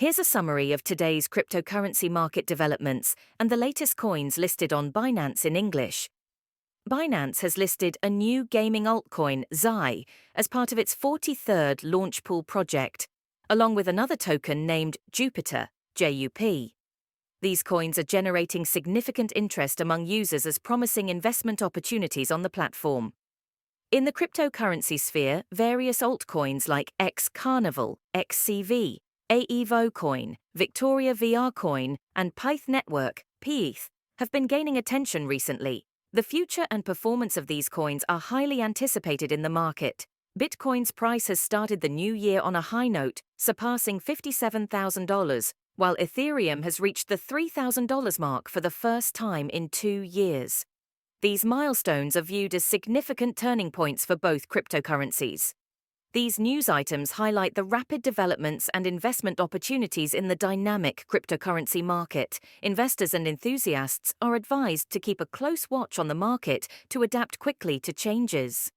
Here's a summary of today's cryptocurrency market developments and the latest coins listed on Binance in English. Binance has listed a new gaming altcoin, Xi, as part of its 43rd launch pool project, along with another token named Jupiter, JUP. These coins are generating significant interest among users as promising investment opportunities on the platform. In the cryptocurrency sphere, various altcoins like X Carnival, XCV, AEVO Coin, Victoria VR Coin, and Pyth Network, PETH, have been gaining attention recently. The future and performance of these coins are highly anticipated in the market. Bitcoin's price has started the new year on a high note, surpassing $57,000, while Ethereum has reached the $3,000 mark for the first time in 2 years. These milestones are viewed as significant turning points for both cryptocurrencies. These news items highlight the rapid developments and investment opportunities in the dynamic cryptocurrency market. Investors and enthusiasts are advised to keep a close watch on the market to adapt quickly to changes.